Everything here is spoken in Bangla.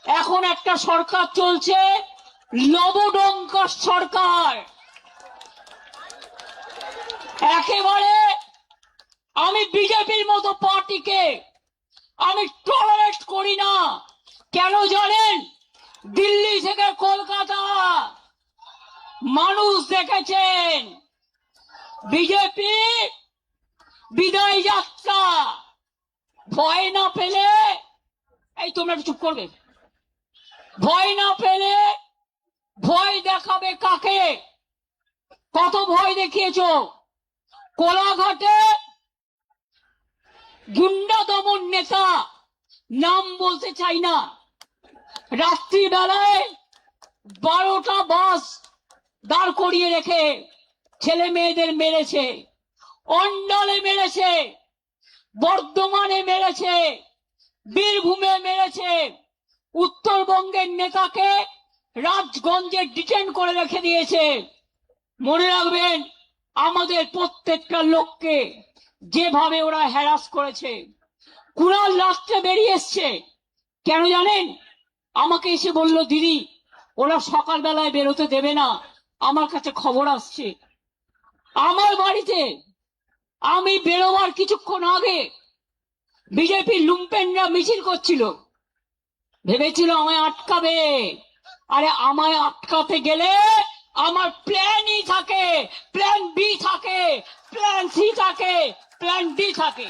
এখন একটা সরকার চলছে, লবডঙ্কা সরকার। একেবারে আমি বিজেপির মতো পার্টিকে আমি টলারেট করি না। কেন জানেন? দিল্লি থেকে কলকাতা মানুষ দেখেছেন বিজেপি বিদায় যাত্রা। ভয় না পেলে, এই তোমরা চুপ করবে, ভয় না পেলে ভয় দেখাবে কাকে? কত ভয় দেখিয়েছ? কোলাঘাটে গুন্ডা দমন নেতা, নাম বলতে চাই না, রাত্রিবেলায় 12টা বাস দাঁড় করিয়ে রেখে ছেলে মেয়েদের মেরেছে, অন্ডালে মেরেছে, বর্ধমানে মেরেছে, বীরভূমে মেরেছে। উত্তরবঙ্গের নেতাকে রাজগঞ্জে ডিটেন করে রেখে দিয়েছে। মনে রাখবেন, আমাদের প্রত্যেকটা লোককে যেভাবে ওরা হ্যারাস করেছে। কুণাল রাত্রে বেরিয়ে এসছে, কেন জানেন? আমাকে এসে বলল, দিদি ওরা সকালবেলায় বেরোতে দেবে না, আমার কাছে খবর আসছে। আমার বাড়িতে আমি বেরোবার কিছুক্ষণ আগে বিজেপির লুম্পেনরা মিছিল করছিল, ভেবেছিল আমায় আটকাবে। আরে আমায় আটকাতে গেলে আমার প্ল্যানই থাকে, প্ল্যান বি থাকে, প্ল্যান সি থাকে, প্ল্যান ডি থাকে।